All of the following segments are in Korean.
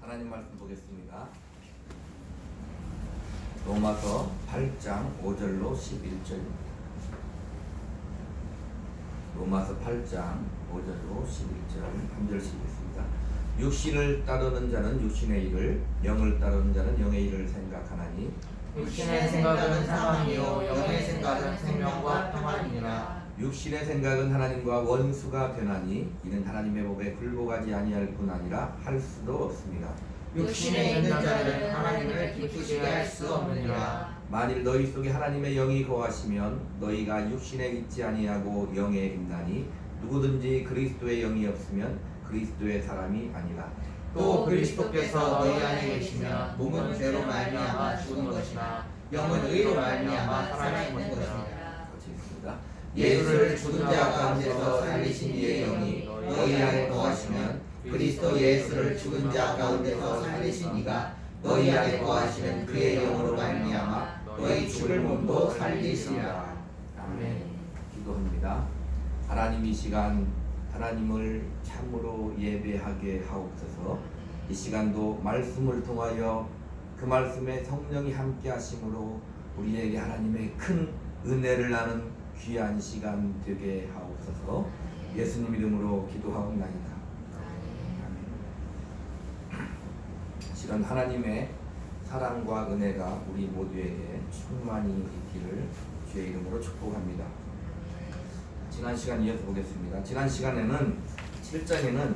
하나님 말씀 보겠습니다. 로마서 8장 5절로 11절입니다. 로마서 8장 5절로 11절 한 절씩 읽겠습니다. 육신을 따르는 자는 육신의 일을, 영을 따르는 자는 영의 일을 생각하나니 육신의 생각은 사망이요 영의 생각은 생명과 평안이니라. 육신의 생각은 하나님과 원수가 되나니 이는 하나님의 법에 굴복하지 아니할 뿐 아니라 할 수도 없습니다. 육신에 있는 자는 하나님을 기쁘시게 할 수 없느니라. 만일 너희 속에 하나님의 영이 거하시면 너희가 육신에 있지 아니하고 영에 있나니 누구든지 그리스도의 영이 없으면 그리스도의 사람이 아니라. 또 그리스도께서 너희 안에 계시면 몸은 죄로 말미암아 죽은 것이나 영은 의로 말미암아 살아있는 것이니라. 같이 읽습니다. 예수를 죽은 자 가운데서 살리신 이의 영이 너희 안에 거하시면 그리스도 예수를 죽은 자 가운데서 살리신 이가 너희 안에 거하시는 그의 영으로 말미암아 너희 죽을 몸도 살리시리라. 아멘. 기도합니다. 하나님, 이 시간 하나님을 참으로 예배하게 하옵소서. 이 시간도 말씀을 통하여 그 말씀에 성령이 함께 하심으로 우리에게 하나님의 큰 은혜를 나는 귀한 시간 되게 하옵소서. 예수님 이름으로 기도하옵나이다. 아멘. 시간 하나님의 사랑과 은혜가 우리 모두에게 충만히 있기를 주의 이름으로 축복합니다. 지난 시간 이어서 보겠습니다. 지난 시간에는 7장에는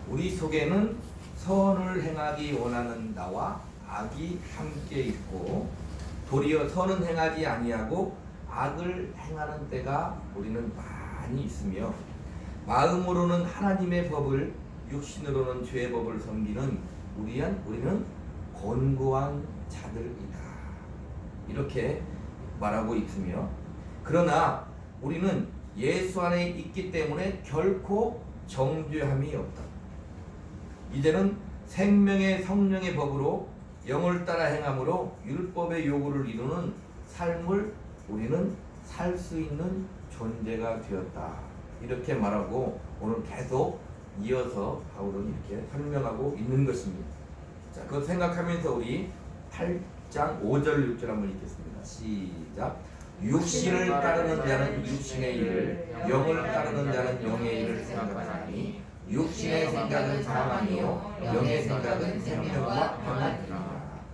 우리 속에는 선을 행하기 원하는 나와 악이 함께 있고 도리어 선은 행하지 아니하고 악을 행하는 때가 우리는 많이 있으며 마음으로는 하나님의 법을 육신으로는 죄의 법을 섬기는 우리는 곤고한 자들이다. 이렇게 말하고 있으며 그러나 우리는 예수 안에 있기 때문에 결코 정죄함이 없다. 이제는 생명의 성령의 법으로 영을 따라 행함으로 율법의 요구를 이루는 삶을 우리는 살 수 있는 존재가 되었다. 이렇게 말하고 오늘 계속 이어서 바울은 이렇게 설명하고 있는 것입니다. 자, 그것 생각하면서 우리 8장 5절 6절 한번 읽겠습니다. 시작. 육신을 따르는 자는 육신의 일을, 영을 따르는 자는 영의 일을 생각하나니 육신의 생각은 사망이요 영의 생각은 생명과 평안이니라.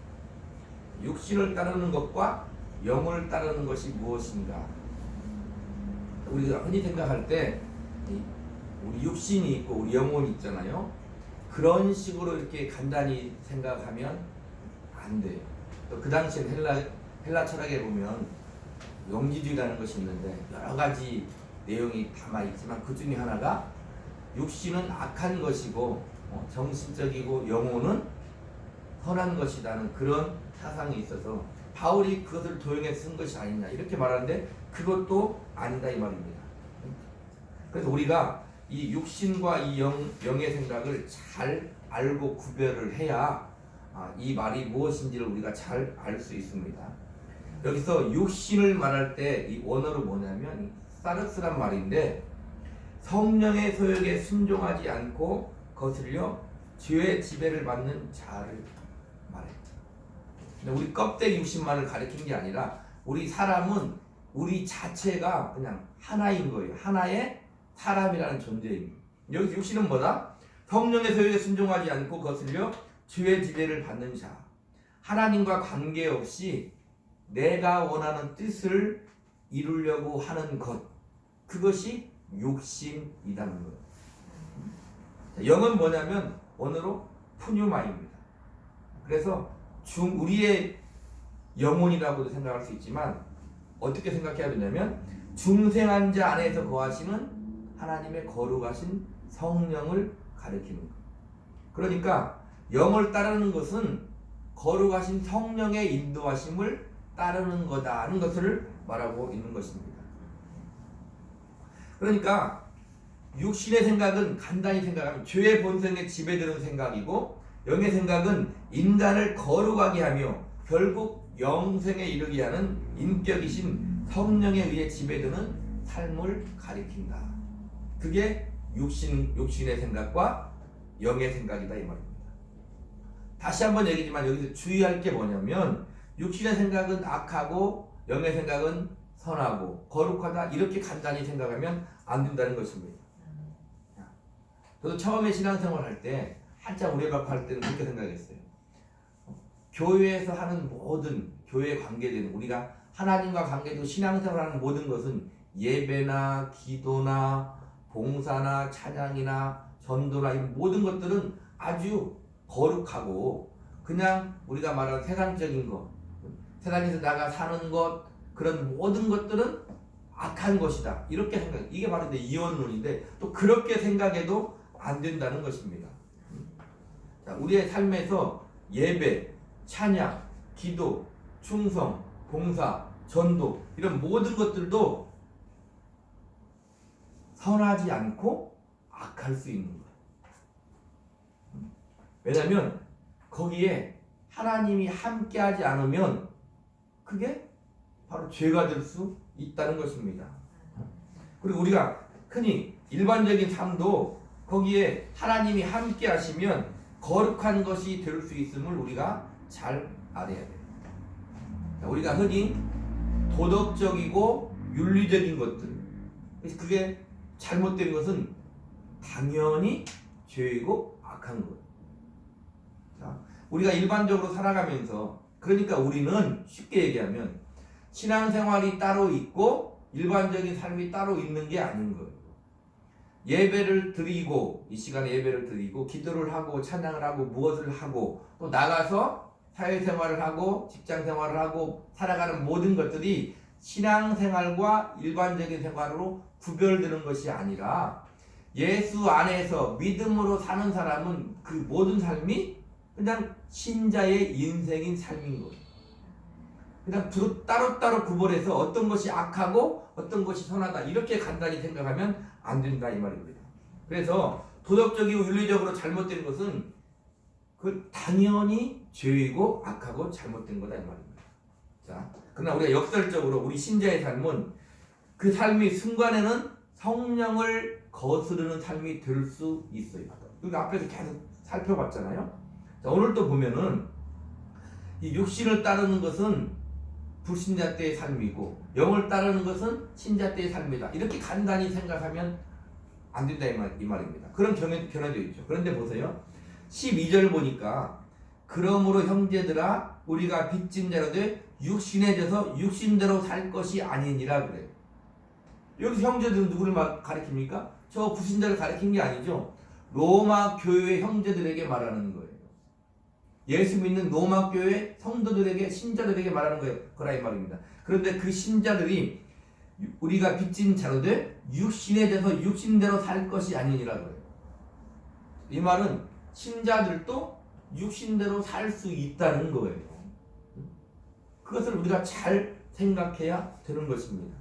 육신을 따르는 것과 영을 따르는 것이 무엇인가? 우리가 흔히 생각할 때 우리 육신이 있고 우리 영혼이 있잖아요. 그런 식으로 이렇게 간단히 생각하면 안 돼요. 또 그 당시엔 헬라 철학에 보면 영지주의라는 것이 있는데 여러 가지 내용이 담아 있지만 그 중에 하나가 육신은 악한 것이고 정신적이고 영혼은 선한 것이라는 그런 사상이 있어서 바울이 그것을 도용해 쓴 것이 아니냐 이렇게 말하는데 그것도 아니다 이 말입니다. 그래서 우리가 이 육신과 이 영의 생각을 잘 알고 구별을 해야 이 말이 무엇인지를 우리가 잘 알 수 있습니다. 여기서 육신을 말할 때 이 원어로 뭐냐면 사르스란 말인데 성령의 소욕에 순종하지 않고 거슬려 죄의 지배를 받는 자를 말해요. 근데 우리 껍데기 육신만을 가리킨 게 아니라 우리 사람은 우리 자체가 그냥 하나인 거예요. 하나의 사람이라는 존재입니다. 여기서 육신은 뭐다? 성령의 소욕에 순종하지 않고 거슬려 죄의 지배를 받는 자. 하나님과 관계없이 내가 원하는 뜻을 이루려고 하는 것, 그것이 육신이라는 것. 영은 뭐냐면 원어로 푸뉴마입니다. 그래서 우리의 영혼이라고도 생각할 수 있지만 어떻게 생각해야 되냐면 중생한 자 안에서 거하시는 하나님의 거룩하신 성령을 가리키는 것. 그러니까 영을 따르는 것은 거룩하신 성령의 인도하심을 따르는 거다는 것을 말하고 있는 것입니다. 그러니까 육신의 생각은 간단히 생각하면 죄의 본성에 지배되는 생각이고 영의 생각은 인간을 거룩하게 하며 결국 영생에 이르게 하는 인격이신 성령에 의해 지배되는 삶을 가리킨다. 그게 육신의 생각과 영의 생각이다 이 말입니다. 다시 한번 얘기지만 여기서 주의할 게 뭐냐면 육신의 생각은 악하고 영의 생각은 선하고 거룩하다 이렇게 간단히 생각하면 안 된다는 것입니다. 저도 처음에 신앙생활 할 때 한참 우려받고 할 때는 그렇게 생각했어요. 교회에서 하는 모든 교회에 관계되는 우리가 하나님과 관계되고 신앙생활하는 모든 것은 예배나 기도나 봉사나 찬양이나 전도나 이런 모든 것들은 아주 거룩하고 그냥 우리가 말하는 세상적인 것, 세상에서 나가 사는 것 그런 모든 것들은 악한 것이다 이렇게 생각. 이게 바로 이제 이원론인데 또 그렇게 생각해도 안 된다는 것입니다. 자, 우리의 삶에서 예배, 찬양, 기도, 충성, 봉사, 전도 이런 모든 것들도 선하지 않고 악할 수 있는 거예요. 왜냐하면 거기에 하나님이 함께하지 않으면 그게 바로 죄가 될 수 있다는 것입니다. 그리고 우리가 흔히 일반적인 삶도 거기에 하나님이 함께하시면 거룩한 것이 될 수 있음을 우리가 잘 알아야 돼요. 우리가 흔히 도덕적이고 윤리적인 것들, 그게 잘못된 것은 당연히 죄이고 악한 거예요. 자, 우리가 일반적으로 살아가면서 그러니까 우리는 쉽게 얘기하면 신앙생활이 따로 있고 일반적인 삶이 따로 있는 게 아닌 거예요. 예배를 드리고 이 시간에 예배를 드리고 기도를 하고 찬양을 하고 무엇을 하고 또 나가서 사회생활을 하고 직장생활을 하고 살아가는 모든 것들이 신앙생활과 일반적인 생활로 구별되는 것이 아니라 예수 안에서 믿음으로 사는 사람은 그 모든 삶이 그냥 신자의 인생인 삶인 거예요. 그냥 따로따로 구별해서 어떤 것이 악하고 어떤 것이 선하다 이렇게 간단히 생각하면 안 된다 이 말입니다. 그래서 도덕적이고 윤리적으로 잘못된 것은 그 당연히 죄이고 악하고 잘못된 거다 이 말입니다. 자, 그러나 우리가 역설적으로 우리 신자의 삶은 그 삶이 순간에는 성령을 거스르는 삶이 될 수 있어요. 그러니까 앞에서 계속 살펴봤잖아요. 자, 오늘 또 보면은 이 육신을 따르는 것은 불신자 때의 삶이고 영을 따르는 것은 신자 때의 삶이다. 이렇게 간단히 생각하면 안 된다 이 말입니다. 그런 견해도 있죠. 그런데 보세요. 12절 보니까 그러므로 형제들아 우리가 빚진 자로 돼 육신에 져서 육신대로 살 것이 아니니라 그래요. 여기서 형제들은 누구를 가리킵니까? 저 불신자를 가리킨 게 아니죠. 로마 교회 형제들에게 말하는 거예요. 예수 믿는 로마 교회 성도들에게 신자들에게 말하는 거라 이 말입니다. 그런데 그 신자들이 우리가 빚진 자로 돼 육신에 대해서 육신대로 살 것이 아니니라 그래요. 이 말은 신자들도 육신대로 살 수 있다는 거예요. 그것을 우리가 잘 생각해야 되는 것입니다.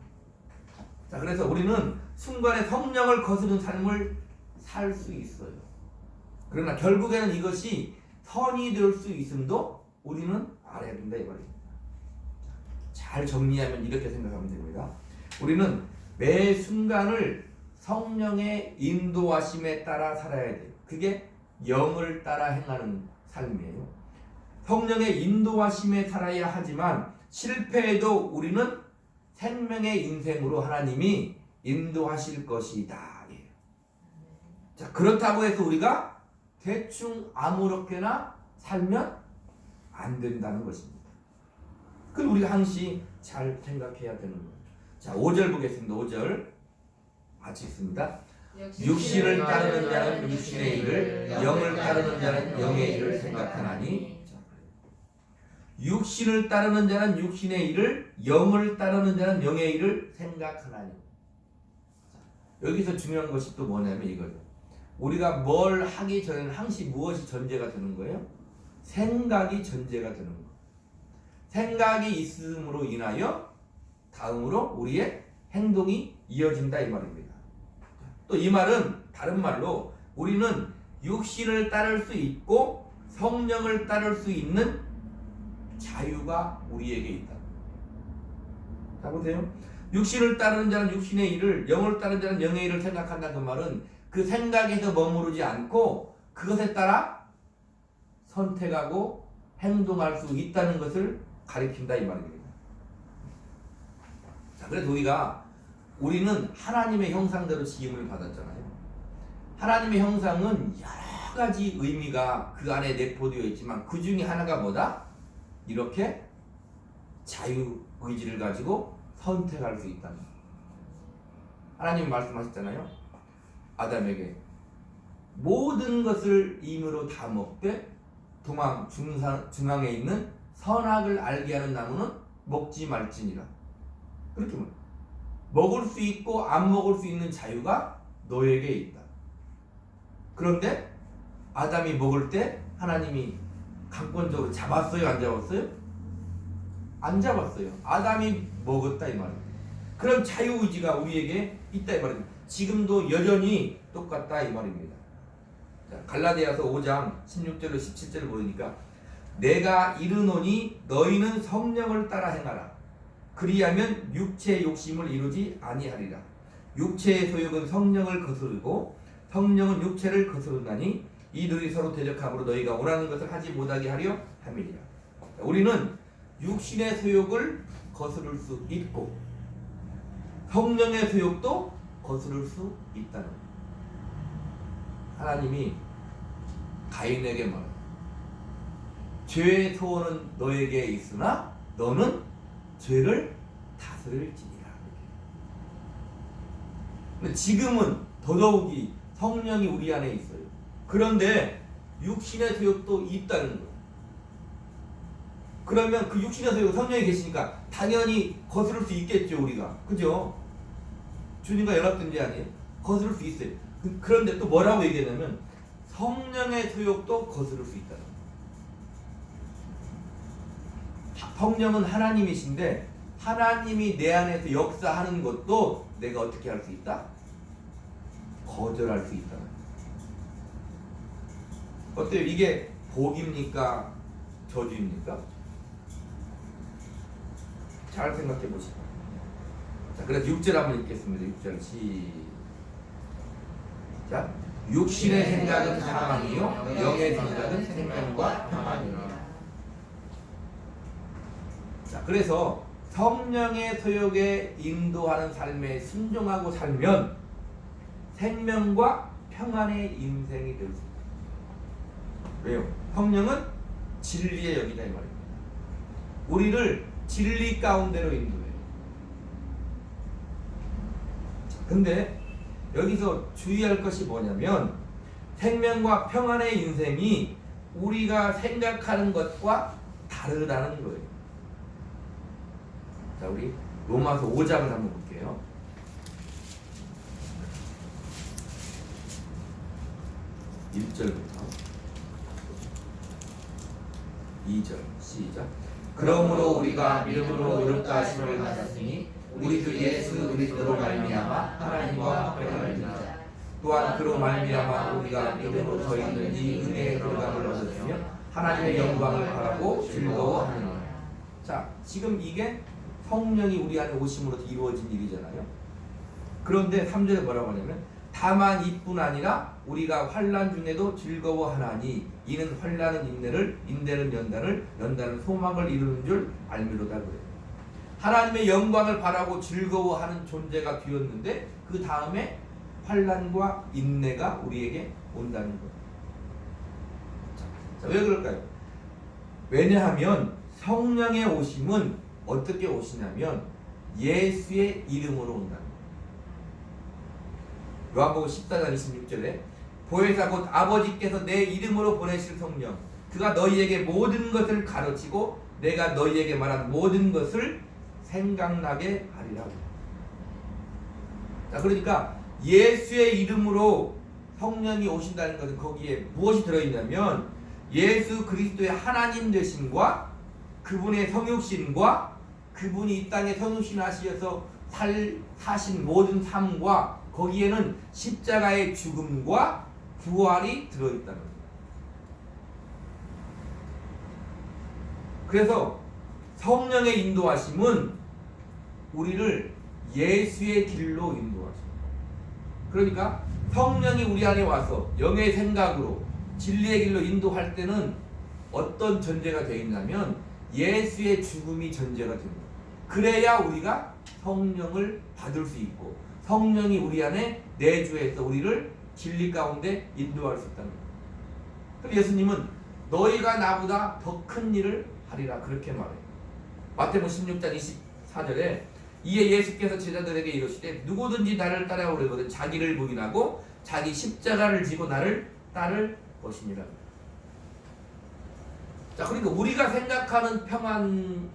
자, 그래서 우리는 순간에 성령을 거스르는 삶을 살 수 있어요. 그러나 결국에는 이것이 선이 될 수 있음도 우리는 알아야 된다 이 말입니다. 잘 정리하면 이렇게 생각하면 됩니다. 우리는 매 순간을 성령의 인도하심에 따라 살아야 돼요. 그게 영을 따라 행하는 삶이에요. 성령의 인도하심에 살아야 하지만 실패해도 우리는 생명의 인생으로 하나님이 인도하실 것이다. 자, 그렇다고 해서 우리가 대충 아무렇게나 살면 안 된다는 것입니다. 그걸 우리가 항시 잘 생각해야 되는 거예요. 자, 5절 보겠습니다. 5절 같이 읽습니다. 육신을 따르는 자는 육신의 일을, 영을 따르는 자는 영의 일을 생각하나니. 육신을 따르는 자는 육신의 일을, 영을 따르는 자는 영의 일을 생각하나니. 여기서 중요한 것이 또 뭐냐면 이거죠. 우리가 뭘 하기 전에는 항시 무엇이 전제가 되는 거예요? 생각이 전제가 되는 거예요. 생각이 있음으로 인하여 다음으로 우리의 행동이 이어진다 이 말입니다. 또 이 말은 다른 말로 우리는 육신을 따를 수 있고 성령을 따를 수 있는 자유가 우리에게 있다. 자, 보세요. 육신을 따르는 자는 육신의 일을, 영을 따르는 자는 영의 일을 생각한다는 그 말은 그 생각에서 머무르지 않고 그것에 따라 선택하고 행동할 수 있다는 것을 가리킨다 이 말입니다. 자, 그래서 우리는 하나님의 형상대로 지음을 받았잖아요. 하나님의 형상은 여러 가지 의미가 그 안에 내포되어 있지만 그 중에 하나가 뭐다? 이렇게 자유 의지를 가지고 선택할 수 있다는. 하나님이 말씀하셨잖아요. 아담에게 모든 것을 임으로 다 먹되 도망 중앙에 있는 선악을 알게 하는 나무는 먹지 말지니라. 그렇게 말해요. 먹을 수 있고 안 먹을 수 있는 자유가 너에게 있다. 그런데 아담이 먹을 때 하나님이 강권적으로 잡았어요? 안 잡았어요? 안 잡았어요. 아담이 먹었다 이 말이에요. 그런 자유의지가 우리에게 있다 이 말입니다. 지금도 여전히 똑같다 이 말입니다. 자, 갈라디아서 5장 16절로 17절을 보니까 내가 이르노니 너희는 성령을 따라 행하라. 그리하면 육체의 욕심을 이루지 아니하리라. 육체의 소욕은 성령을 거스르고 성령은 육체를 거스른다니 이들이 서로 대적함으로 너희가 원하는 것을 하지 못하게 하려 함이니라. 우리는 육신의 소욕을 거스를 수 있고 성령의 소욕도 거스를 수 있다는 거예요. 하나님이 가인에게 말해요. 죄의 소원은 너에게 있으나 너는 죄를 다스릴지니라. 근데 지금은 더더욱이 성령이 우리 안에 있어요. 그런데 육신의 소욕도 있다는 거예요. 그러면 그 육신의 소욕 성령이 계시니까 당연히 거스를 수 있겠죠 우리가. 그죠? 주님과 연합된 아니에요? 거스를 수 있어요. 그런데 또 뭐라고 얘기하냐면 성령의 소욕도 거스를 수 있다는 거예요. 성령은 하나님이신데 하나님이 내 안에서 역사하는 것도 내가 어떻게 할 수 있다? 거절할 수 있다는 거예요. 어때요? 이게 복입니까? 저주입니까? 잘 생각해 보시죠. 자, 그래서 6절 한번 읽겠습니다. 6절 시작. 육신의 생각은 사망이요 영의 생각은 생명과 평안이라. 자, 그래서 성령의 소욕에 인도하는 삶에 순종하고 살면 생명과 평안의 인생이 될 수 있다. 왜요? 성령은 진리의 영이다 이 말입니다. 우리를 진리 가운데로 인도해요. 근데 여기서 주의할 것이 뭐냐면 생명과 평안의 인생이 우리가 생각하는 것과 다르다는 거예요. 자, 우리 로마서 5장을 한번 볼게요. 1절부터 2절 시작. 그러므로 우리가 믿음으로 의롭다 하심을 받았으니 우리 주 예수 그리스도로 말미암아 하나님과 화평을 누리자. 또한 그로 말미암아 우리가 믿음으로 저희는 이 은혜의 들어감을 얻었으며 하나님의 영광을 바라고 즐거워하느니라. 자, 지금 이게 성령이 우리 안에 오심으로 이루어진 일이잖아요. 그런데 3절에 뭐라고 하냐면 다만 이뿐 아니라 우리가 환난 중에도 즐거워하나니 이는 환난은 인내를, 인내는 연단을, 연단은 소망을 이루는 줄 알미로다 그래요. 하나님의 영광을 바라고 즐거워하는 존재가 되었는데 그 다음에 환난과 인내가 우리에게 온다는 거예요. 자, 왜 그럴까요? 왜냐하면 성령의 오심은 어떻게 오시냐면 예수의 이름으로 온다는 거예요. 요한복음 14장 26절에 보혜사 곧 아버지께서 내 이름으로 보내실 성령 그가 너희에게 모든 것을 가르치고 내가 너희에게 말한 모든 것을 생각나게 하리라고. 자, 그러니까 예수의 이름으로 성령이 오신다는 것은 거기에 무엇이 들어있냐면 예수 그리스도의 하나님 되심과 그분의 성육신과 그분이 이 땅에 성육신하시어서 사신 모든 삶과 거기에는 십자가의 죽음과 부활이 들어있다는 거예요. 그래서 성령의 인도하심은 우리를 예수의 길로 인도하십니다. 그러니까 성령이 우리 안에 와서 영의 생각으로 진리의 길로 인도할 때는 어떤 전제가 되어 있냐면 예수의 죽음이 전제가 됩니다. 그래야 우리가 성령을 받을 수 있고 성령이 우리 안에 내주해서 우리를 진리 가운데 인도할 수 있다는 거예요. 그래서 예수님은 너희가 나보다 더 큰 일을 하리라 그렇게 말해요. 마태복음 16장 24절에 이에 예수께서 제자들에게 이르시되 누구든지 나를 따라오려거든 자기를 부인하고 자기 십자가를 지고 나를 따를 것이니라. 자, 그러니까 우리가 생각하는 평안이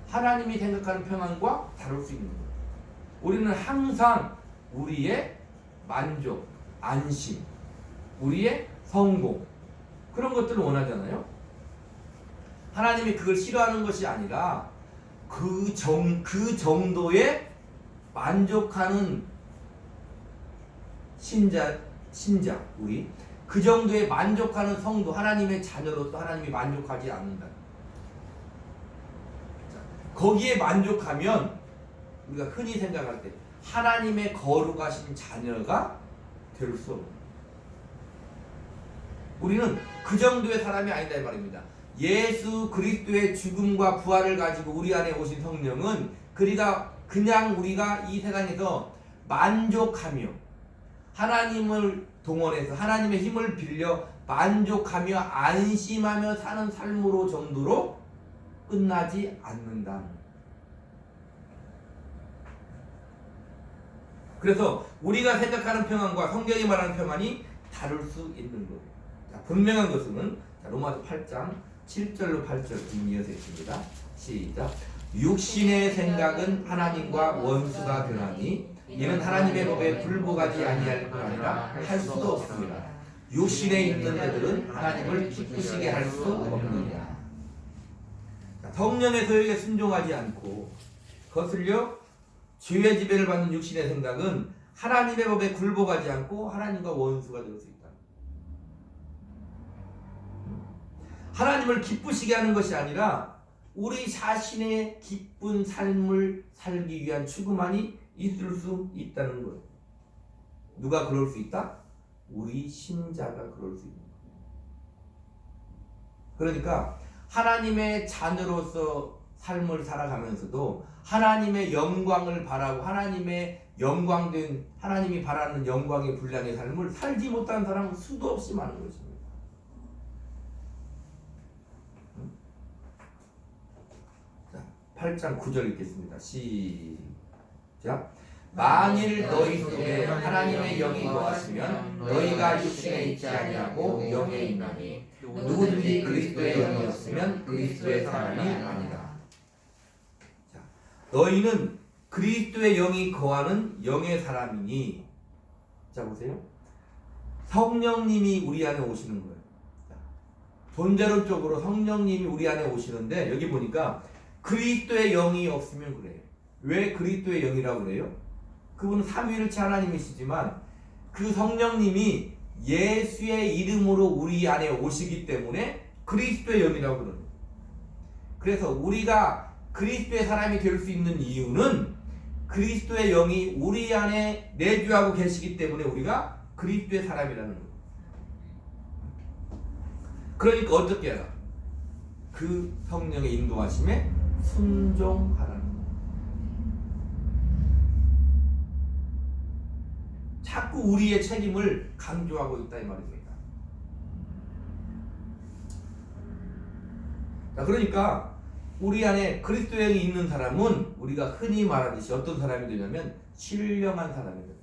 하나님이 생각하는 평안과 다를 수 있는 거예요. 우리는 항상 우리의 만족, 안심, 우리의 성공 그런 것들을 원하잖아요. 하나님이 그걸 싫어하는 것이 아니라 그 정도의 만족하는 신자 우리 그 정도의 만족하는 성도 하나님의 자녀로서 하나님이 만족하지 않는다. 거기에 만족하면 우리가 흔히 생각할 때 하나님의 거룩하신 자녀가 될 수 없는. 우리는 그 정도의 사람이 아니다 이 말입니다. 예수 그리스도의 죽음과 부활을 가지고 우리 안에 오신 성령은 그냥 우리가 이 세상에서 만족하며 하나님을 동원해서 하나님의 힘을 빌려 만족하며 안심하며 사는 삶으로 정도로 끝나지 않는다. 그래서 우리가 생각하는 평안과 성경이 말하는 평안이 다를 수 있는 거예요. 자, 분명한 것은 로마서 8장 7절로 8절 이어서 있습니다. 시작. 육신의 생각은 하나님과 원수가 되나니 이는 하나님의 법에 불복하지 아니할 뿐 아니라 할 수도 없습니다. 육신에 있는 자들은 하나님을 기쁘시게 할 수 없느니라. 성령의 소욕에 순종하지 않고 거슬려 죄의 지배를 받는 육신의 생각은 하나님의 법에 굴복하지 않고 하나님과 원수가 될 수 있다. 하나님을 기쁘시게 하는 것이 아니라 우리 자신의 기쁜 삶을 살기 위한 추구만이 있을 수 있다는 거예요. 누가 그럴 수 있다? 우리 신자가 그럴 수 있는 거예요. 그러니까 하나님의 자녀로서 삶을 살아가면서도 하나님의 영광을 바라고 하나님의 영광된 하나님이 바라는 영광의 분량의 삶을 살지 못하는 사람은 수도 없이 많은 것입니다. 8장 9절 읽겠습니다. 시작. 만일 너희 속에 하나님의 영이 거하시면 너희가 육신에 있지 아니하고 영에 있나니 누구든지 그리스도의 영이 없으면 그리스도의 사람이 아니다. 자, 너희는 그리스도의 영이 거하는 영의 사람이니, 자 보세요. 성령님이 우리 안에 오시는 거예요. 본자론적으로 성령님이 우리 안에 오시는데 여기 보니까 그리스도의 영이 없으면 그래요. 왜 그리스도의 영이라고 그래요? 그분은 삼위일체 하나님이시지만 그 성령님이 예수의 이름으로 우리 안에 오시기 때문에 그리스도의 영이라고 그러는 거예요. 그래서 우리가 그리스도의 사람이 될 수 있는 이유는 그리스도의 영이 우리 안에 내주하고 계시기 때문에 우리가 그리스도의 사람이라는 거예요. 그러니까 어떻게 해라? 그 성령의 인도하심에 순종하라는 거예요. 자꾸 우리의 책임을 강조하고 있다 이 말입니다. 자, 그러니까 우리 안에 그리스도의 영이 있는 사람은 우리가 흔히 말하듯이 어떤 사람이 되냐면 신령한 사람이 돼요.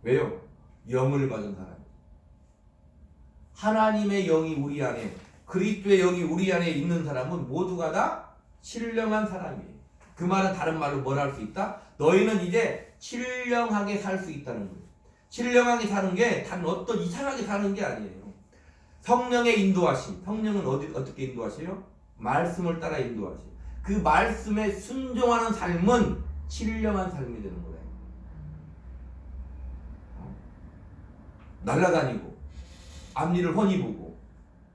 왜요? 영을 받은 사람. 하나님의 영이 우리 안에, 그리스도의 영이 우리 안에 있는 사람은 모두가 다 신령한 사람이에요. 그 말은 다른 말로 뭘 할 수 있다? 너희는 이제 신령하게 살 수 있다는 거예요. 신령하게 사는 게 단 어떤 이상하게 사는 게 아니에요. 성령의 인도하심. 성령은 어떻게 인도하세요? 말씀을 따라 인도하세요. 그 말씀에 순종하는 삶은 신령한 삶이 되는 거예요. 날아다니고 앞니를 훤히 보고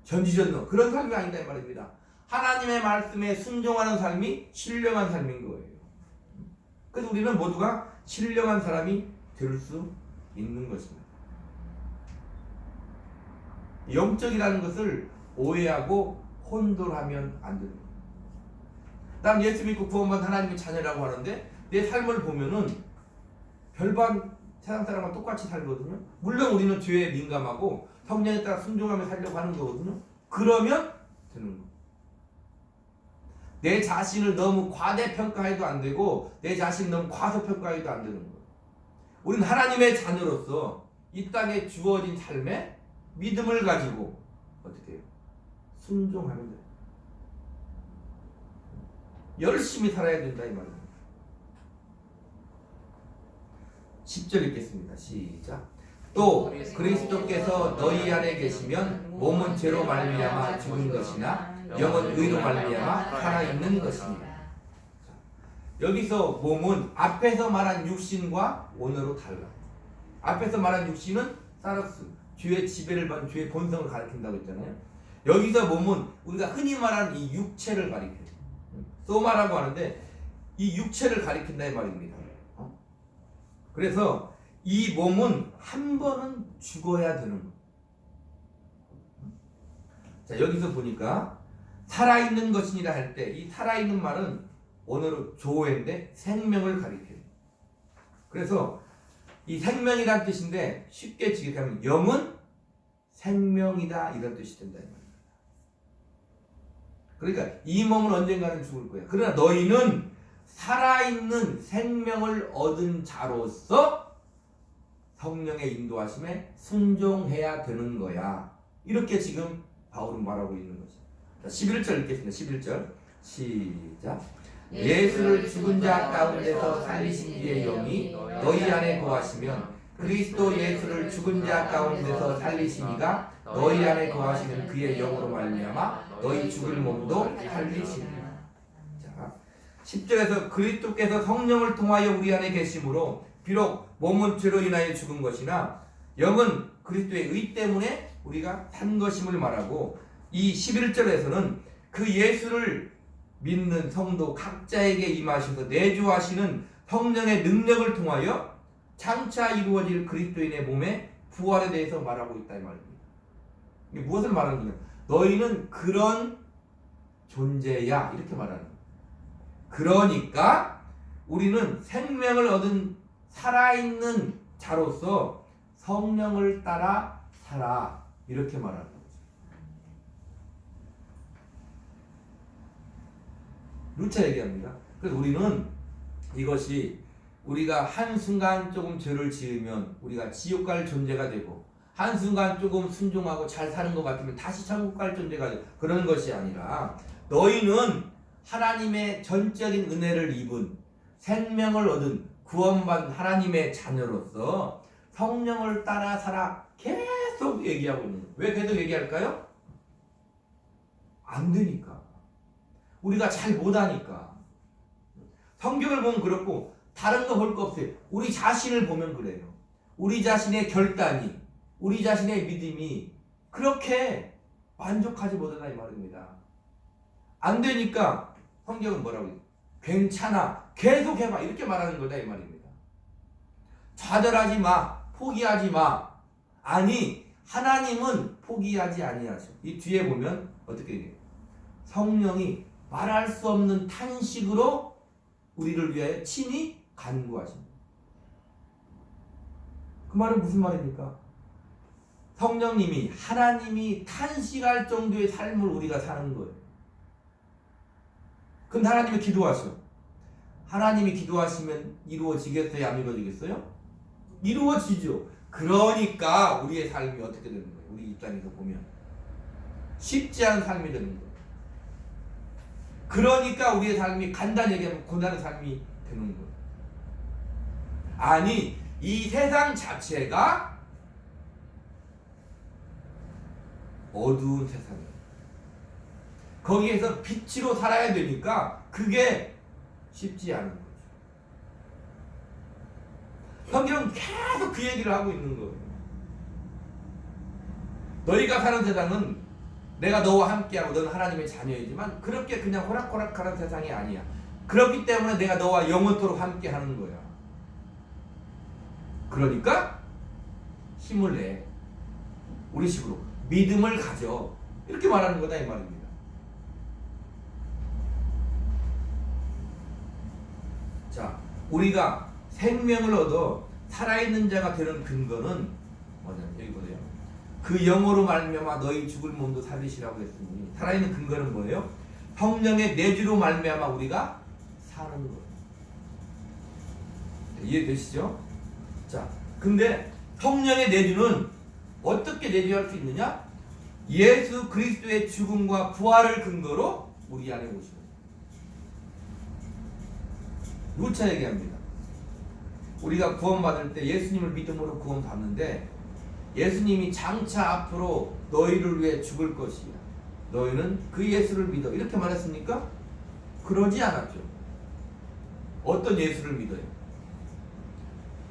전지전능 그런 삶이 아니다 이 말입니다. 하나님의 말씀에 순종하는 삶이 신령한 삶인 거예요. 그래서 우리는 모두가 신령한 사람이 될 수 있는 것입니다. 영적이라는 것을 오해하고 혼돈하면 안 되는 거예요. 난 예수 믿고 구원받은 하나님의 자녀라고 하는데 내 삶을 보면은 별반 세상 사람과 똑같이 살거든요. 물론 우리는 죄에 민감하고 성령에 따라 순종하며 살려고 하는 거거든요. 그러면 되는 거예요. 내 자신을 너무 과대평가해도 안 되고 내 자신을 너무 과소평가해도 안 되는 거예요. 우리는 하나님의 자녀로서 이 땅에 주어진 삶에 믿음을 가지고 어떻게 해요? 순종하면 돼요. 열심히 살아야 된다 이 말입니다. 10절 읽겠습니다. 시작. 또 그리스도께서 너희 안에 계시면 몸은 죄로 말미암아 죽은 것이나 영은 의로 말미암아 살아있는 것입니다. 여기서 몸은 앞에서 말한 육신과 원어로 달라. 앞에서 말한 육신은 사르스, 죄의 지배를 받은 죄의 본성을 가리킨다고 했잖아요. 여기서 몸은 우리가 흔히 말하는 이 육체를 가리켜요. 소마라고 하는데 이 육체를 가리킨다 이 말입니다. 그래서 이 몸은 한 번은 죽어야 되는 거예요. 자, 여기서 보니까 살아있는 것이니라 할 때 이 살아있는 말은 원어로 조어인데 생명을 가리켜요. 그래서 이 생명이란 뜻인데 쉽게 지급하면 영은 생명이다 이런 뜻이 된다 이 말입니다. 그러니까 이 몸은 언젠가는 죽을 거야. 그러나 너희는 살아있는 생명을 얻은 자로서 성령의 인도하심에 순종해야 되는 거야. 이렇게 지금 바울은 말하고 있는 거죠. 자, 11절 읽겠습니다. 11절 시작. 예수를 죽은 자 가운데서 살리신 이의 영이 너희 안에 거하시면 그리스도 예수를 죽은 자 가운데서 살리신 이가 너희 안에 거하시는 그의 영으로 말미암아 너희 죽을 몸도 살리시리라. 자, 10절에서 그리스도께서 성령을 통하여 우리 안에 계심으로 비록 몸은 죄로 인하여 죽은 것이나 영은 그리스도의 의 때문에 우리가 산 것임을 말하고 이 11절에서는 그 예수를 믿는 성도 각자에게 임하셔서 내주하시는 성령의 능력을 통하여 장차 이루어질 그리스도인의 몸의 부활에 대해서 말하고 있다 이 말입니다. 이게 무엇을 말하는 거냐? 너희는 그런 존재야 이렇게 말하는 거예요. 그러니까 우리는 생명을 얻은 살아있는 자로서 성령을 따라 살아 이렇게 말하는 거죠. 루차 얘기합니다. 그래서 우리는 이것이 우리가 한순간 조금 죄를 지으면 우리가 지옥 갈 존재가 되고 한순간 조금 순종하고 잘 사는 것 같으면 다시 천국 갈 존재가 되고 그런 것이 아니라 너희는 하나님의 전적인 은혜를 입은 생명을 얻은 구원받은 하나님의 자녀로서 성령을 따라 살아 계속 얘기하고 있는 거예요. 왜 계속 얘기할까요? 안 되니까. 우리가 잘 못하니까. 성경을 보면 그렇고 다른 거 볼 거 없어요. 우리 자신을 보면 그래요. 우리 자신의 결단이 우리 자신의 믿음이 그렇게 만족하지 못한다 이 말입니다. 안 되니까 성경은 뭐라고 해요? 괜찮아. 계속 해봐. 이렇게 말하는 거다 이 말입니다. 좌절하지 마. 포기하지 마. 아니 하나님은 포기하지 아니하죠. 이 뒤에 보면 어떻게 돼요? 성령이 말할 수 없는 탄식으로 우리를 위하여 친히 간구하십니다. 그 말은 무슨 말입니까? 성령님이 하나님이 탄식할 정도의 삶을 우리가 사는 거예요. 그럼 하나님이 기도하셔. 하나님이 기도하시면 이루어지겠어요? 안 이루어지겠어요? 이루어지죠. 그러니까 우리의 삶이 어떻게 되는 거예요? 우리 입장에서 보면 쉽지 않은 삶이 되는 거예요. 그러니까 우리의 삶이 간단히 얘기하면 고단한 삶이 되는 거예요. 아니 이 세상 자체가 어두운 세상이에요. 거기에서 빛으로 살아야 되니까 그게 쉽지 않은 거죠. 성경은 계속 그 얘기를 하고 있는 거예요. 너희가 사는 세상은 내가 너와 함께하고 너는 하나님의 자녀이지만 그렇게 그냥 호락호락하는 세상이 아니야. 그렇기 때문에 내가 너와 영원토록 함께하는 거야. 그러니까 힘을 내. 우리 식으로 믿음을 가져. 이렇게 말하는 거다 이 말입니다. 자, 우리가 생명을 얻어 살아있는 자가 되는 근거는 뭐냐면 여기 보세요. 그 영으로 말미암아 너희 죽을 몸도 살리시라고 했으니 살아있는 근거는 뭐예요? 성령의 내주로 말미암아 우리가 사는 거예요. 이해되시죠? 자, 근데 성령의 내주는 어떻게 내주할 수 있느냐? 예수 그리스도의 죽음과 부활을 근거로 우리 안에 오시는 누차 얘기합니다. 우리가 구원받을 때 예수님을 믿음으로 구원받는데 예수님이 장차 앞으로 너희를 위해 죽을 것이야. 너희는 그 예수를 믿어. 이렇게 말했습니까? 그러지 않았죠. 어떤 예수를 믿어요?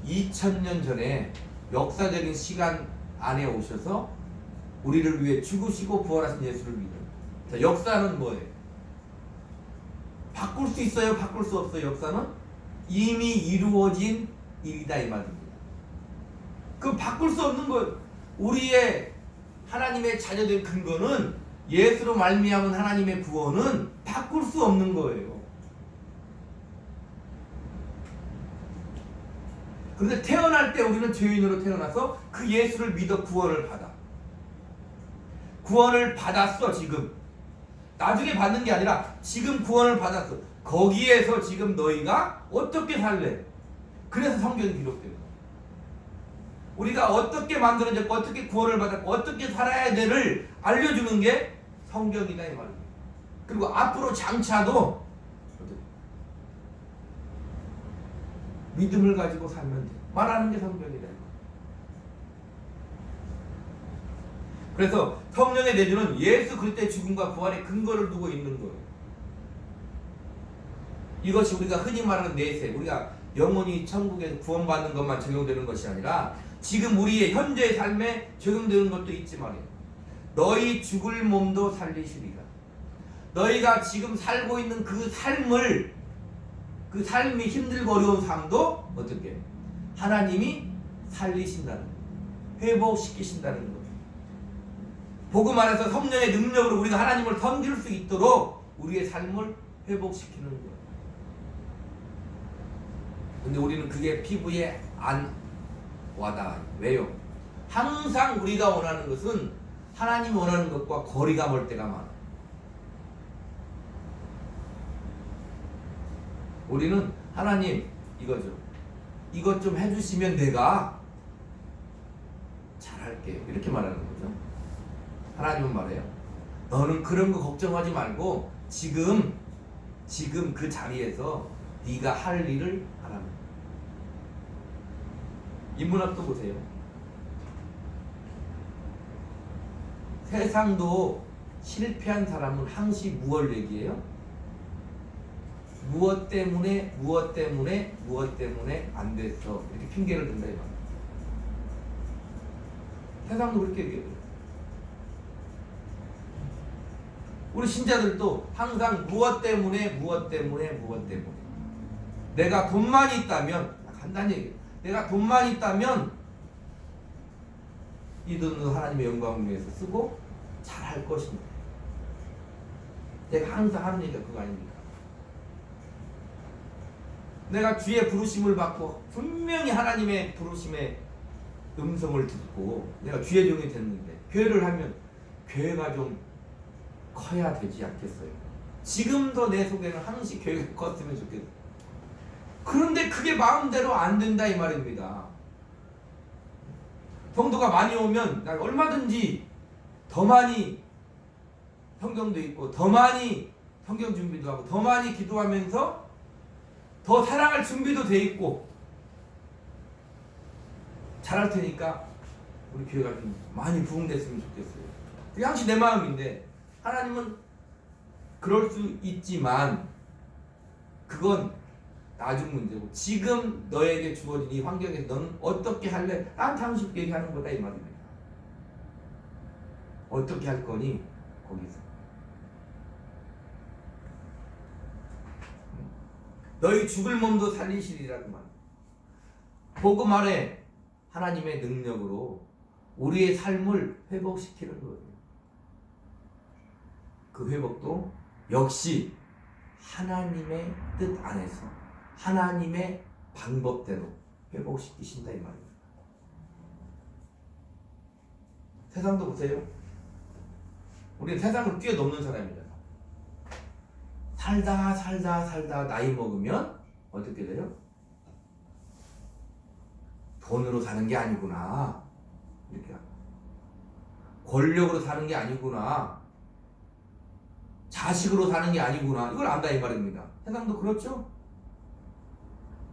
2000년 전에 역사적인 시간 안에 오셔서 우리를 위해 죽으시고 부활하신 예수를 믿어요. 자, 역사는 뭐예요? 바꿀 수 있어요? 바꿀 수 없어요? 역사는 이미 이루어진 일이다 이 말입니다. 그 바꿀 수 없는 것, 우리의 하나님의 자녀된 근거는 예수로 말미암은 하나님의 구원은 바꿀 수 없는 거예요. 그런데 태어날 때 우리는 죄인으로 태어나서 그 예수를 믿어 구원을 받아. 구원을 받았어 지금. 나중에 받는 게 아니라 지금 구원을 받았어. 거기에서 지금 너희가 어떻게 살래? 그래서 성경이 기록돼요. 우리가 어떻게 만들어졌고 어떻게 구원을 받았고 어떻게 살아야 되를 알려주는 게 성경이다 이 말입니다. 그리고 앞으로 장차도 믿음을 가지고 살면 돼. 말하는 게 성경이다. 그래서 성령의 내주는 예수 그리스도의 죽음과 부활의 근거를 두고 있는 거예요. 이것이 우리가 흔히 말하는 내세, 우리가 영원히 천국에 구원받는 것만 적용되는 것이 아니라 지금 우리의 현재의 삶에 적용되는 것도 있지 말이에요. 너희 죽을 몸도 살리시리라. 너희가 지금 살고 있는 그 삶을, 그 삶이 힘들고 어려운 삶도 어떻게 하나님이 살리신다는 거예요. 회복시키신다는 거예요. 복음 안에서 성령의 능력으로 우리가 하나님을 섬길 수 있도록 우리의 삶을 회복시키는 거예요. 근데 우리는 그게 피부에 안 와닿아요. 왜요? 항상 우리가 원하는 것은 하나님이 원하는 것과 거리가 멀 때가 많아요. 우리는 하나님 이거죠. 이것 좀 해주시면 내가 잘할게요. 이렇게 말하는 거죠. 하나님은 말해요. 너는 그런 거 걱정하지 말고 지금 그 자리에서 네가 할 일을 하라는 거예요. 인문학도 보세요. 세상도 실패한 사람은 항시 무엇을 얘기해요? 무엇 때문에 안 됐어. 이렇게 핑계를 댄다 이 말이에요. 세상도 그렇게 얘기해요. 우리 신자들도 항상 무엇 때문에 내가 돈만 있다면, 간단히 얘기해요. 내가 돈만 있다면 이 돈은 하나님의 영광을 위해서 쓰고 잘할 것입니다. 내가 항상 하는 얘기가 그거 아닙니까? 내가 주의 부르심을 받고 분명히 하나님의 부르심의 음성을 듣고 내가 주의 종이 됐는데 교회를 하면 교회가 좀 커야 되지 않겠어요? 지금도 내 속에는 항시 교회가 컸으면 좋겠어요. 그런데 그게 마음대로 안 된다 이 말입니다. 성도가 많이 오면 나 얼마든지 더 많이 성경도 읽고 더 많이 성경 준비도 하고 더 많이 기도하면서 더 사랑할 준비도 돼 있고 잘할 테니까 우리 교회가 좀 많이 부흥됐으면 좋겠어요. 그게 항시 내 마음인데 하나님은 그럴 수 있지만 그건 나중 문제고 지금 너에게 주어진 이 환경에서 너는 어떻게 할래? 나한테 항상 얘기하는 거다 이 말입니다. 어떻게 할 거니? 거기서 너희 죽을 몸도 살리시리라고 말. 복음 안에 하나님의 능력으로 우리의 삶을 회복시키는 거예요. 그 회복도 역시 하나님의 뜻 안에서 하나님의 방법대로 회복시키신다 이 말입니다. 세상도 보세요. 우리는 세상을 뛰어넘는 사람이잖아. 살다 나이 먹으면 어떻게 돼요? 돈으로 사는 게 아니구나. 이렇게 권력으로 사는 게 아니구나. 자식으로 사는 게 아니구나. 이걸 안다 이 말입니다. 세상도 그렇죠?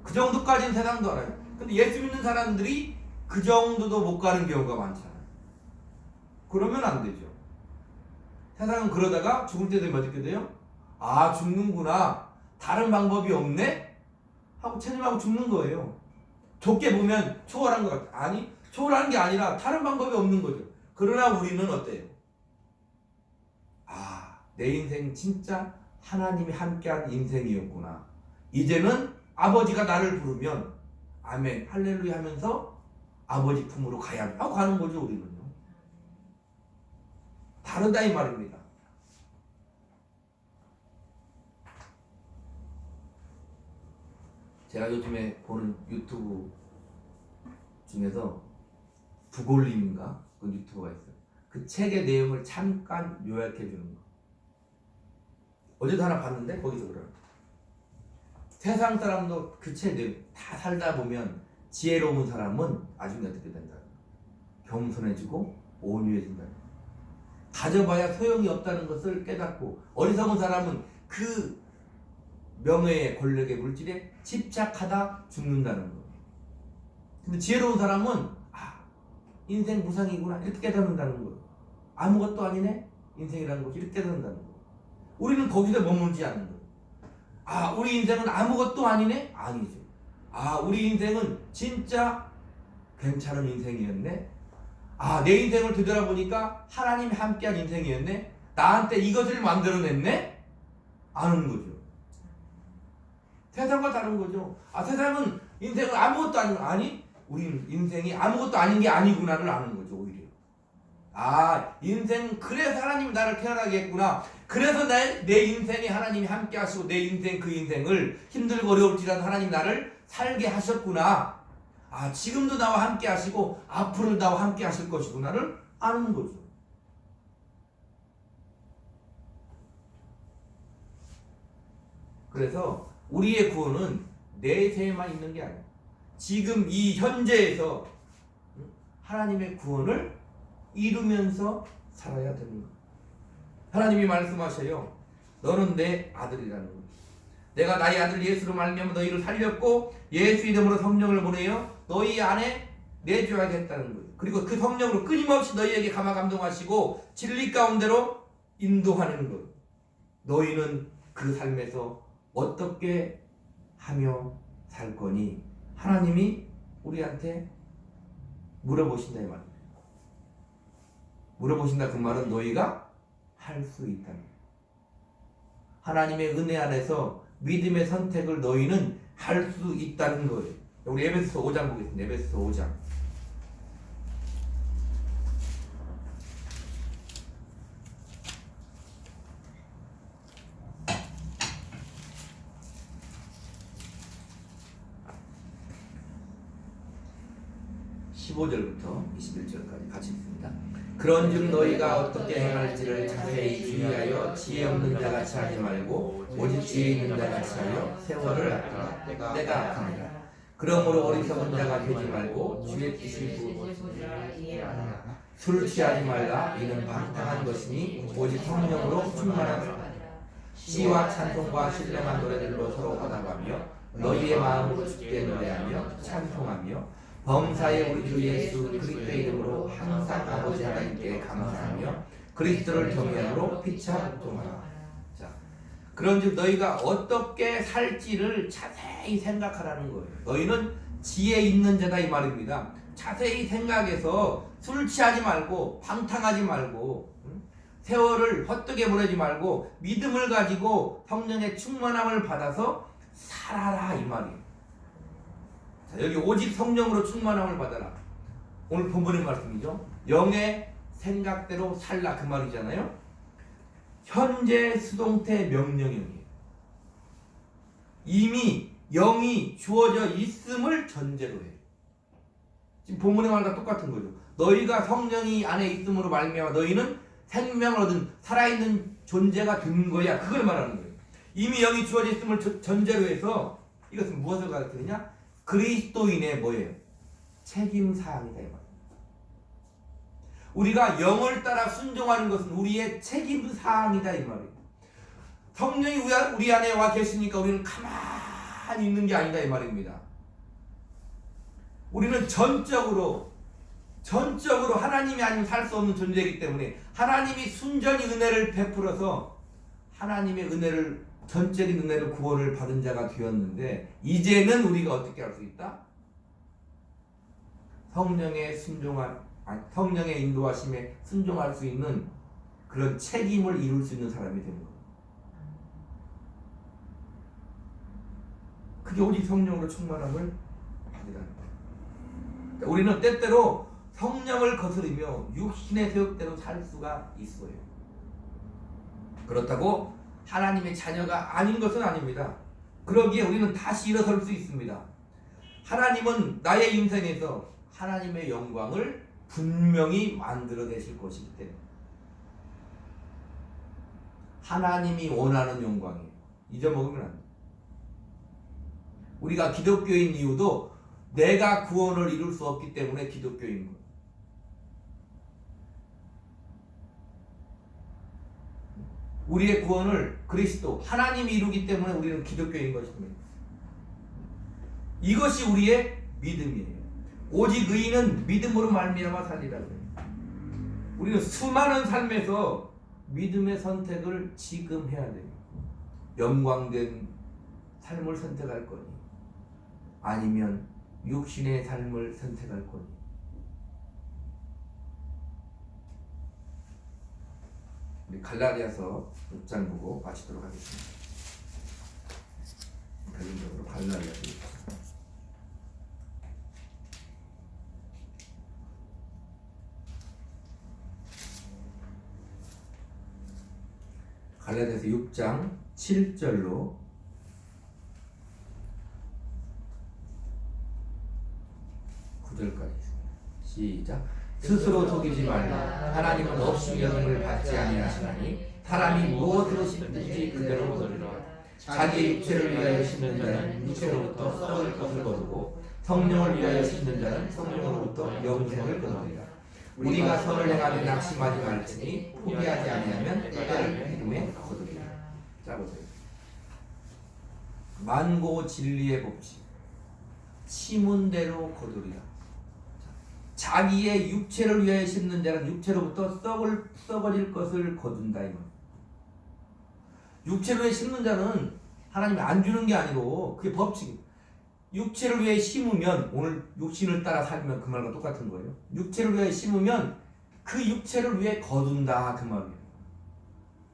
그 정도까지는 세상도 알아요. 근데 예수 믿는 사람들이 그 정도도 못 가는 경우가 많잖아요. 그러면 안 되죠. 세상은 그러다가 죽을 때 되면 어떻게 돼요? 아, 죽는구나. 다른 방법이 없네? 하고 체념하고 죽는 거예요. 좋게 보면 초월한 것 같아. 아니, 초월하는 게 아니라 다른 방법이 없는 거죠. 그러나 우리는 어때요? 아, 내 인생 진짜 하나님이 함께한 인생이었구나. 이제는 아버지가 나를 부르면 아멘, 할렐루야 하면서 아버지 품으로 가야 하고 가는 거죠, 우리는요. 다르다 이 말입니다. 제가 요즘에 보는 유튜브 중에서 부골님인가 그 유튜버가 있어요. 그 책의 내용을 잠깐 요약해 주는 거. 어제도 하나 봤는데 거기서 그래요. 세상 사람도 그 책 내용 다 살다 보면 지혜로운 사람은 나중에 어떻게 된다. 겸손해지고 온유해진다. 가져봐야 소용이 없다는 것을 깨닫고 어리석은 사람은 그 명예의 권력의 물질에 집착하다 죽는다는 거. 근데 지혜로운 사람은 인생 무상이구나 이렇게 깨닫는다는 거. 아무것도 아니네 인생이라는 것이 이렇게 깨닫는다는 거. 우리는 거기서 머물지 않는 거. 우리 인생은 아무것도 아니네? 아니죠. 우리 인생은 진짜 괜찮은 인생이었네. 내 인생을 되돌아보니까 하나님이 함께한 인생이었네. 나한테 이것을 만들어냈네? 아는 거죠. 세상과 다른 거죠. 세상은 인생은 아무것도 아니고 아니 우리 인생이 아무것도 아닌 게 아니구나를 아는 거죠. 오히려 인생 그래서 하나님이 나를 태어나게 했구나. 그래서 내 인생에 하나님이 함께 하시고 내 인생 그 인생을 힘들고 어려울지라도 하나님 나를 살게 하셨구나. 지금도 나와 함께 하시고 앞으로 나와 함께 하실 것이구나를 아는 거죠. 그래서 우리의 구원은 내세에만 있는 게 아니에요. 지금 이 현재에서 하나님의 구원을 이루면서 살아야 되는 거예요. 하나님이 말씀하셔요. 너는 내 아들이라는 거예요. 내가 나의 아들 예수로 말미암아 너희를 살렸고 예수 이름으로 성령을 보내어 너희 안에 내주하게 했다는 거예요. 그리고 그 성령으로 끊임없이 너희에게 감화 감동하시고 진리 가운데로 인도하는 거예요. 너희는 그 삶에서 어떻게 하며 살 거니? 하나님이 우리한테 물어보신다 이 말이에요. 물어보신다 그 말은 너희가 할 수 있다는 거예요. 하나님의 은혜 안에서 믿음의 선택을 너희는 할 수 있다는 거예요. 우리 에베소서 5장 보겠습니다. 에베소서 5장 15절부터 21절까지 같이 읽습니다. 그런즉 너희가 어떻게 행할지를 자세히 주의하여 지혜 없는 자같이 하지 말고 오직 지혜 있는 자같이 하여 세월을 아끼라. 때가 악하니라. 그러므로 어리석은 자가 되지 말고 주의 뜻을 술을 취하지 말라. 이는 방탕한 것이니 오직 성령으로 충만하라. 시와 찬송과 신령한 노래들로 서로 화답하며 너희의 마음으로 주께 노래하며 찬송하며 범사의 우리 주 예수 그리스도의 이름으로 항상 아버지 하나님께 감사하며 그리스도를 경외함으로 피차 복종하라. 자, 그런즉 너희가 어떻게 살지를 자세히 생각하라는 거예요. 너희는 지혜 있는 자다 이 말입니다. 자세히 생각해서 술 취하지 말고 방탕하지 말고 세월을 헛되게 보내지 말고 믿음을 가지고 성령의 충만함을 받아서 살아라 이 말이에요. 자, 여기 오직 성령으로 충만함을 받아라. 오늘 본문의 말씀이죠. 영의 생각대로 살라 그 말이잖아요. 현재 수동태 명령형이에요. 이미 영이 주어져 있음을 전제로 해요. 지금 본문의 말과 똑같은 거죠. 너희가 성령이 안에 있음으로 말미암아 너희는 생명을 얻은 살아있는 존재가 된 거야. 그걸 말하는 거예요. 이미 영이 주어져 있음을 전제로 해서 이것은 무엇을 가르치느냐? 그리스도인의 뭐예요? 책임 사항이다 이 말이에요. 우리가 영을 따라 순종하는 것은 우리의 책임 사항이다 이 말이에요. 성령이 우리 안에 와 계시니까 우리는 가만히 있는 게 아니다 이 말입니다. 우리는 전적으로 하나님이 아니면 살 수 없는 존재이기 때문에 하나님이 순전히 은혜를 베풀어서 하나님의 은혜를 전적인 은혜를 구원을 받은 자가 되었는데 이제는 우리가 어떻게 할 수 있다? 성령의 인도하심에 순종할 수 있는 그런 책임을 이룰 수 있는 사람이 되는 거예요. 그게 오직 성령으로 충만함을 받으라는 거예요. 우리는 때때로 성령을 거스르며 육신의 세욕대로 살 수가 있어요. 그렇다고 하나님의 자녀가 아닌 것은 아닙니다. 그러기에 우리는 다시 일어설 수 있습니다. 하나님은 나의 인생에서 하나님의 영광을 분명히 만들어내실 것이기 때문에 하나님이 원하는 영광이에요. 잊어먹으면 안 돼요. 우리가 기독교인 이유도 내가 구원을 이룰 수 없기 때문에 기독교인 거예요. 우리의 구원을 그리스도 하나님이 이루기 때문에 우리는 기독교인 것입니다. 이것이 우리의 믿음이에요. 오직 의인은 믿음으로 말미암아 살리라 그래요. 우리는 수많은 삶에서 믿음의 선택을 지금 해야 돼요. 영광된 삶을 선택할 거니 아니면 육신의 삶을 선택할 거니. 우리 갈라디아서 6장 보고 마치도록 하겠습니다. 결론적으로 갈라디아서 6장. 갈라디아서 6장 7절로 9절까지 시작. 스스로 속이지 말라. 하나님은 없이 여김을 받지 아니하시나니 사람이 무엇으로 심든지 그대로 거두리라. 자기 육체를 위하여 심는 자는 육체로부터 썩을 것을 거두고 성령을 위하여 심는 자는 성령으로부터 영생을 거두리라. 우리가 선을 행하되 낙심하지 말지니 포기하지 아니하면 때를 이름에 거두리라. 자 보세요. 만고 진리의 법칙. 심은 대로 거두리라. 자기의 육체를 위하여 심는 자는 육체로부터 썩어질 것을 거둔다. 육체를 위해 심는 자는 하나님이 안 주는 게 아니고 그게 법칙입니다. 육체를 위해 심으면 오늘 육신을 따라 살면 그 말과 똑같은 거예요. 육체를 위해 심으면 그 육체를 위해 거둔다 그 말이에요.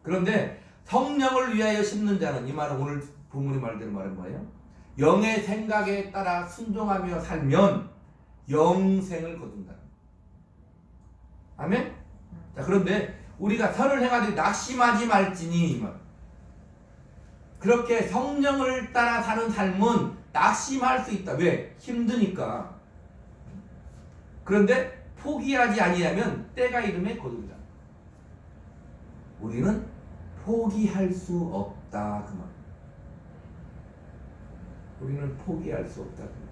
그런데 성령을 위하여 심는 자는 이 말은 오늘 본문의 말대로 말은 뭐예요? 영의 생각에 따라 순종하며 살면 영생을 거둔다. 아멘? 자, 그런데 우리가 선을 행하되 낙심하지 말지니 이 말. 그렇게 성령을 따라 사는 삶은 낙심할 수 있다. 왜? 힘드니까. 그런데 포기하지 아니하면 때가 이름에 거두리라. 우리는 포기할 수 없다 그 말. 우리는 포기할 수 없다 그 말.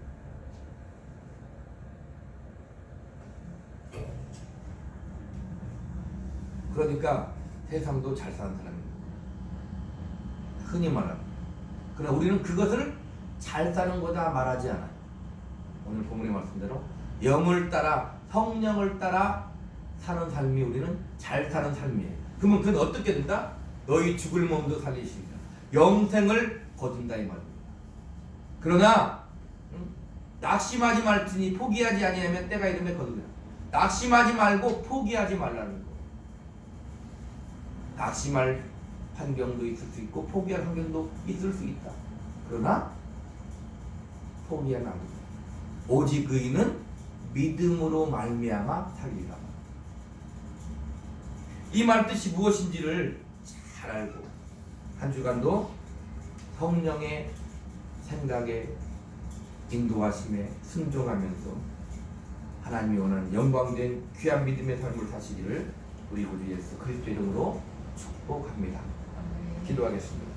그러니까 세상도 잘 사는 사람입니다. 흔히 말하는. 그러나 우리는 그것을 잘 사는 거다 말하지 않아요. 오늘 본문의 말씀대로 영을 따라 성령을 따라 사는 삶이 우리는 잘 사는 삶이에요. 그러면 그건 어떻게 된다? 너희 죽을 몸도 살리시리라. 영생을 거둔다 이 말입니다. 그러나 낙심하지 말지니 포기하지 아니하면 때가 이름에 거두리라. 낙심하지 말고 포기하지 말라는 거. 낙심할 환경도 있을 수 있고 포기할 환경도 있을 수 있다. 그러나 포기하면 안 됩니다. 오직 의인은 믿음으로 말미암아 살리라. 이 말 뜻이 무엇인지를 잘 알고 한 주간도 성령의 생각에 인도하심에 순종하면서 하나님이 원하는 영광된 귀한 믿음의 삶을 사시기를 우리 구주 예수 그리스도 이름으로 축복합니다. 기도하겠습니다.